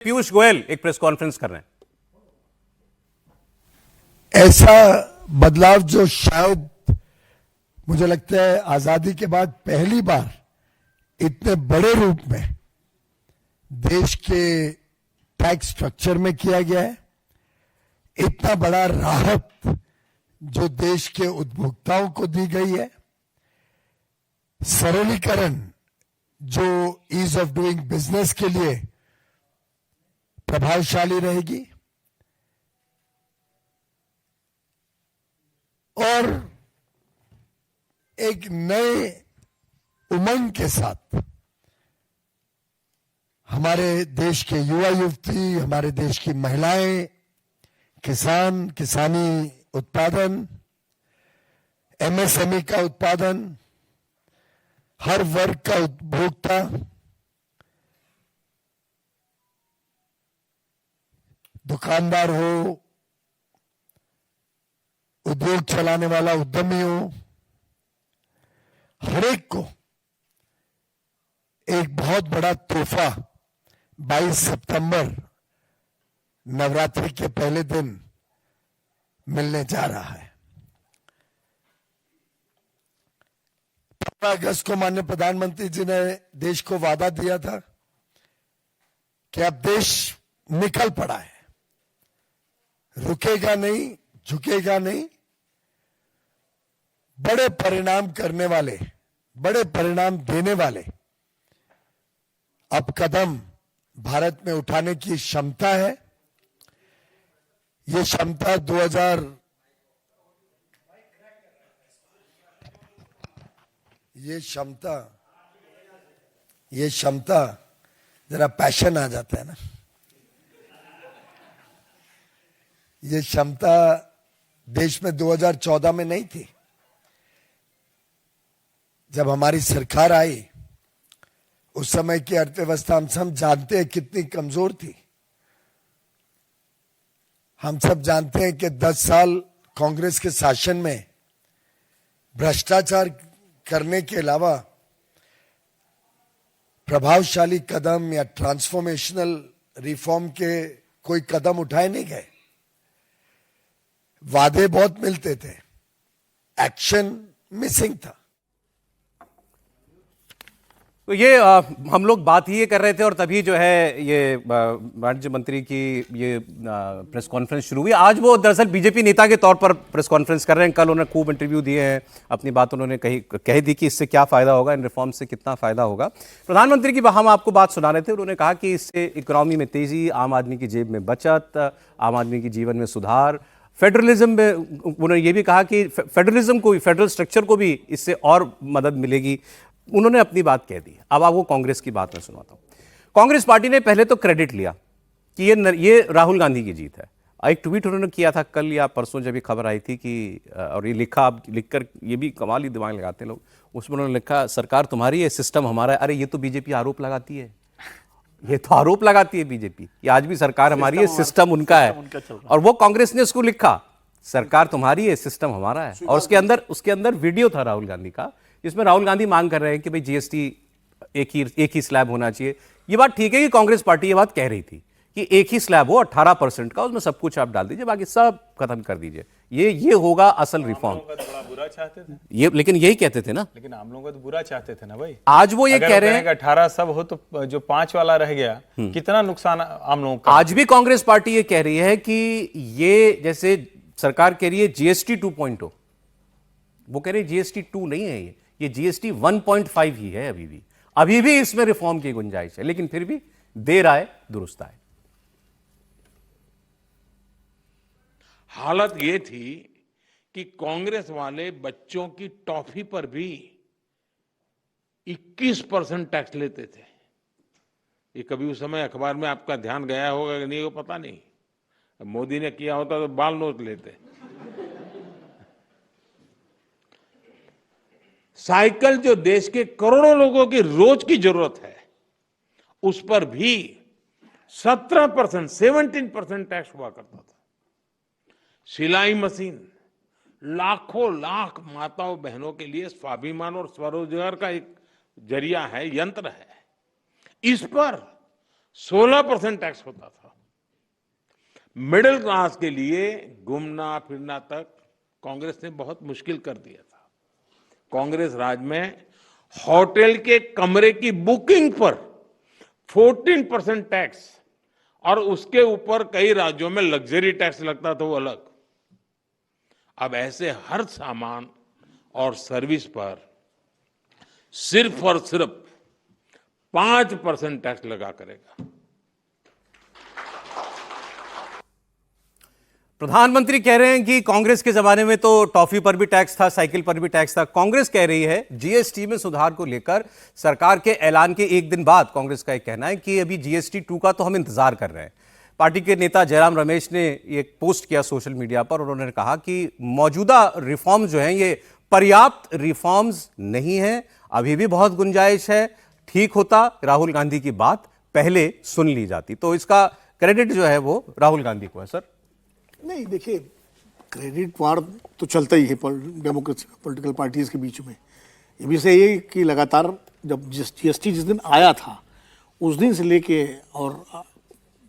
पीयूष गोयल एक press conference कर रहे हैं। ऐसा बदलाव जो शायद मुझे लगता है आजादी के बाद पहली बार इतने बड़े रूप में देश के टैक्स स्ट्रक्चर में किया गया है, इतना बड़ा राहत जो देश के उपभोक्ताओं को दी गई है, सरलीकरण जो ईज ऑफ डूइंग बिजनेस के लिए प्रभावशाली रहेगी और एक नए उमंग के साथ हमारे देश के युवा युवती, हमारे देश की महिलाएं, किसान, किसानी उत्पादन, एमएसएमई का उत्पादन, हर वर्ग का उपभोक्ता दुकानदार हो, उद्योग चलाने वाला उद्यमी हो, हर एक को एक बहुत बड़ा तोहफा 22 सितंबर नवरात्रि के पहले दिन मिलने जा रहा है। 15 अगस्त को माननीय प्रधानमंत्री जी ने देश को वादा दिया था कि अब देश निकल पड़ा है, रुकेगा नहीं, झुकेगा नहीं। बड़े परिणाम करने वाले, बड़े परिणाम देने वाले अब कदम भारत में उठाने की क्षमता है। ये क्षमता ये क्षमता जरा पैशन आ जाता है ना, ये क्षमता देश में 2014 में नहीं थी। जब हमारी सरकार आई उस समय की अर्थव्यवस्था हम सब जानते हैं कितनी कमजोर थी। हम सब जानते हैं कि 10 साल कांग्रेस के शासन में भ्रष्टाचार करने के अलावा प्रभावशाली कदम या ट्रांसफॉर्मेशनल रिफॉर्म के कोई कदम उठाए नहीं गए। वादे बहुत मिलते थे, एक्शन मिसिंग था। तो ये हम लोग बात ही ये कर रहे थे और तभी जो है ये वाणिज्य मंत्री की ये प्रेस कॉन्फ्रेंस शुरू हुई। आज वो दरअसल बीजेपी नेता के तौर पर प्रेस कॉन्फ्रेंस कर रहे हैं। कल उन्होंने खूब इंटरव्यू दिए हैं, अपनी बात उन्होंने कह दी कि इससे क्या फ़ायदा होगा, इन रिफॉर्म से कितना फ़ायदा होगा। प्रधानमंत्री की हम आपको बात सुना रहे थे। उन्होंने कहा कि इससे इकोनॉमी में तेज़ी, आम आदमी की जेब में बचत, आम आदमी की जीवन में सुधार, फेडरलिज्म में उन्होंने ये भी कहा कि फेडरलिज्म को, फेडरल स्ट्रक्चर को भी इससे और मदद मिलेगी। उन्होंने अपनी बात कह दी। अब आपको कांग्रेस की बात मैं सुनाता हूं। कांग्रेस पार्टी ने पहले तो क्रेडिट लिया कि ये राहुल गांधी की जीत है। एक ट्वीट उन्होंने किया था कल या परसों, जब ये खबर आई थी कि और ये लिखकर ये भी कमाल ही दिमाग लगाते हैं लोग। उसमें उन्होंने लिखा, सरकार तुम्हारी है, सिस्टम हमारा है। अरे ये तो बीजेपी आरोप लगाती है, ये तो आरोप लगाती है बीजेपी कि आज भी सरकार हमारी है, सिस्टम उनका है। और वो कांग्रेस ने उसको लिखा, सरकार तुम्हारी है, सिस्टम हमारा है। और उसके अंदर वीडियो था राहुल गांधी का, जिसमें राहुल गांधी मांग कर रहे हैं कि भाई जीएसटी एक ही स्लैब होना चाहिए। ये बात ठीक है कि कांग्रेस पार्टी ये बात कह रही थी कि एक ही स्लैब हो 18% का, उसमें सब कुछ आप डाल दीजिए, बाकी सब खत्म कर दीजिए। ये होगा असल रिफॉर्म। बड़ा बुरा चाहते थे ये, लेकिन यही कहते थे ना, लेकिन आम लोग तो बुरा चाहते थे ना भाई। आज वो ये कह रहे हैं 18 सब हो तो जो 5 वाला रह गया, कितना नुकसान आम लोगों का। आज भी कांग्रेस पार्टी ये कह रही है कि ये जैसे सरकार कह रही है जीएसटी 2.0, वो कह रही है जीएसटी 2 नहीं है, ये जीएसटी 1.5 ही है। अभी भी इसमें रिफॉर्म की गुंजाइश है, लेकिन फिर भी देर आए दुरुस्त आए। हालत यह थी कि कांग्रेस वाले बच्चों की टॉफी पर भी 21% टैक्स लेते थे। ये कभी उस समय अखबार में आपका ध्यान गया होगा कि नहीं, वो पता नहीं। मोदी ने किया होता तो बाल नोट लेते। साइकिल जो देश के करोड़ों लोगों की रोज की जरूरत है, उस पर भी 17% टैक्स हुआ करता था। सिलाई मशीन लाखों लाख माताओं बहनों के लिए स्वाभिमान और स्वरोजगार का एक जरिया है, यंत्र है। इस पर 16% टैक्स होता था। मिडिल क्लास के लिए घूमना फिरना तक कांग्रेस ने बहुत मुश्किल कर दिया था। कांग्रेस राज में होटल के कमरे की बुकिंग पर 14% टैक्स और उसके ऊपर कई राज्यों में लग्जरी टैक्स लगता था, वो अलग। अब ऐसे हर सामान और सर्विस पर सिर्फ और सिर्फ 5% टैक्स लगा करेगा। प्रधानमंत्री कह रहे हैं कि कांग्रेस के जमाने में तो टॉफी पर भी टैक्स था, साइकिल पर भी टैक्स था। कांग्रेस कह रही है जीएसटी में सुधार को लेकर सरकार के ऐलान के एक दिन बाद कांग्रेस का एक कहना है कि अभी जीएसटी 2 का तो हम इंतजार कर रहे हैं। पार्टी के नेता जयराम रमेश ने एक पोस्ट किया सोशल मीडिया पर, उन्होंने कहा कि मौजूदा रिफॉर्म जो हैं ये पर्याप्त रिफॉर्म्स नहीं है, अभी भी बहुत गुंजाइश है, ठीक होता राहुल गांधी की बात पहले सुन ली जाती। तो इसका क्रेडिट जो है वो राहुल गांधी को है। सर नहीं, देखिए, क्रेडिट वार तो चलता ही है डेमोक्रेसी पॉलिटिकल पार्टीज के बीच में। ये भी सही है कि लगातार जब जीएसटी जिस दिन आया था उस दिन से लेके और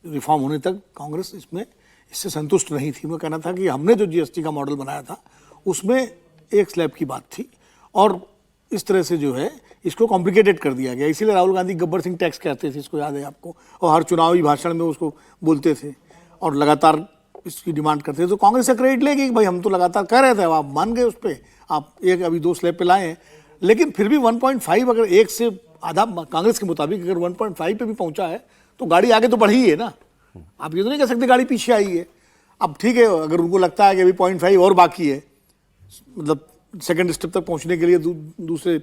रिफॉर्म होने तक कांग्रेस इससे संतुष्ट नहीं थी। मैं कहना था कि हमने जो जीएसटी का मॉडल बनाया था उसमें एक स्लैब की बात थी और इस तरह से जो है इसको कॉम्प्लिकेटेड कर दिया गया। इसीलिए राहुल गांधी गब्बर सिंह टैक्स कहते थे, इसको याद है आपको, और हर चुनावी भाषण में उसको बोलते थे और लगातार इसकी डिमांड करते थे। तो कांग्रेस से क्रेडिट लेगी कि भाई हम तो लगातार कर रहे थे, अब आप मान गए उस पर, आप एक अभी 2 स्लैब पे लाए हैं। लेकिन फिर भी 1.5 अगर एक से आधा कांग्रेस के मुताबिक अगर 1.5 पे भी पहुंचा है तो गाड़ी आगे तो बढ़ी है ना। आप ये तो नहीं कह सकते गाड़ी पीछे आई है। अब ठीक है, अगर उनको लगता है कि अभी 0.5 और बाकी है, मतलब सेकंड स्टेप तक पहुंचने के लिए दूसरे,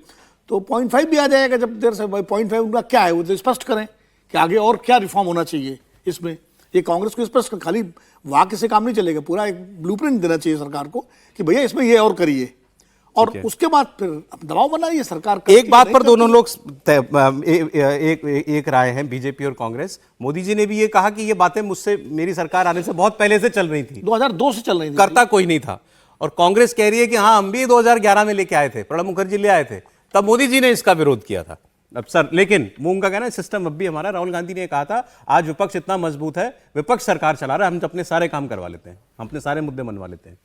तो 0.5 भी आ जाएगा जब देर से। भाई 0.5 उनका क्या है वो तो स्पष्ट करें कि आगे और क्या रिफॉर्म होना चाहिए इसमें। ये कांग्रेस को स्पष्ट, खाली वाक्य से काम नहीं चलेगा, पूरा एक ब्लूप्रिंट देना चाहिए सरकार को कि भैया इसमें ये और करिए, और उसके बाद फिर दबाव बनाइए सरकार। एक बात पर दोनों लोग एक राय हैं, बीजेपी और कांग्रेस। मोदी जी ने भी ये कहा कि ये बातें मुझसे, मेरी सरकार आने से बहुत पहले से चल रही थी, 2002 से चल रही थी, करता कोई नहीं था। और कांग्रेस कह रही है कि हाँ, हम भी 2011 में लेके आए थे, प्रणब मुखर्जी ले आए थे, तब मोदी जी ने इसका विरोध किया था। अब सर, लेकिन मूंग का कहना है सिस्टम अब भी हमारा। राहुल गांधी ने कहा था आज विपक्ष इतना मजबूत है, विपक्ष सरकार चला रहा है, हम अपने सारे काम करवा लेते हैं, हम अपने सारे मुद्दे मनवा लेते हैं।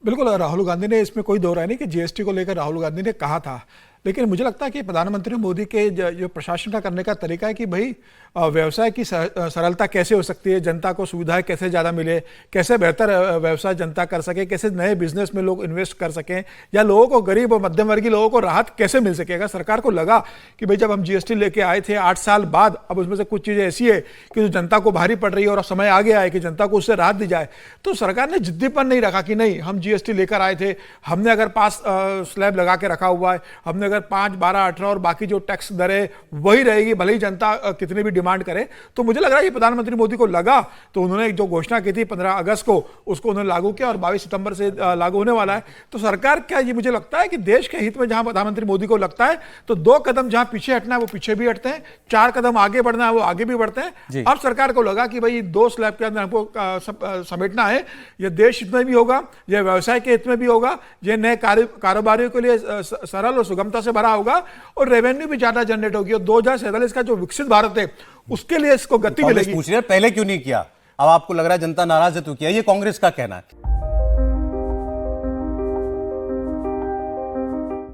बिल्कुल, राहुल गांधी ने, इसमें कोई दो राय नहीं कि जीएसटी को लेकर राहुल गांधी ने कहा था। लेकिन मुझे लगता है कि प्रधानमंत्री मोदी के जो प्रशासन का करने का तरीका है कि भाई व्यवसाय की सरलता कैसे हो सकती है, जनता को सुविधाएं कैसे ज़्यादा मिले, कैसे बेहतर व्यवसाय जनता कर सके, कैसे नए बिजनेस में लोग इन्वेस्ट कर सकें, या लोगों को, गरीब और मध्यम वर्गीय लोगों को राहत कैसे मिल सके। अगर सरकार को लगा कि भाई जब हम जीएसटी लेके आए थे 8 साल बाद, अब उसमें से कुछ चीज़ें ऐसी है कि जो जनता को भारी पड़ रही है और समय आ गया है कि जनता को उससे राहत दी जाए, तो सरकार ने जिद्दीपन नहीं रखा कि नहीं हम जीएसटी लेकर आए थे, हमने अगर 5 स्लैब लगा के रखा हुआ है, हमने अगर 5, 12, 18 और बाकी जो टैक्स दरें वही रहेगी भले ही जनता कितनी भी डिमांड करे। तो मुझे लग रहा है कि प्रधानमंत्री मोदी को लगा तो उन्होंने जो घोषणा की थी 15 अगस्त को, उसको उन्होंने लागू किया और 22 सितंबर से लागू होने वाला है। तो सरकार क्या, ये मुझे लगता है कि देश के हित में जहां प्रधानमंत्री मोदी को लगता है तो 2 कदम जहां पीछे हटना है वो पीछे भी हटते हैं, 4 कदम आगे बढ़ना है वो आगे भी बढ़ते हैं। अब सरकार को लगा कि भाई 2 स्लैब के अंदर हमको समेटना है, यह देश हित में भी होगा, यह व्यवसाय के हित में भी होगा, यह नए कारोबारियों के लिए सरल और सुगमता से भरा होगा और रेवेन्यू भी ज्यादा जनरेट होगी। और 2047 का जो विकसित भारत है उसके लिए इसको गति मिलेगी। पूछ रहे हैं पहले क्यों नहीं किया, अब आपको लग रहा है जनता नाराज है तो किया, ये कांग्रेस का कहना है।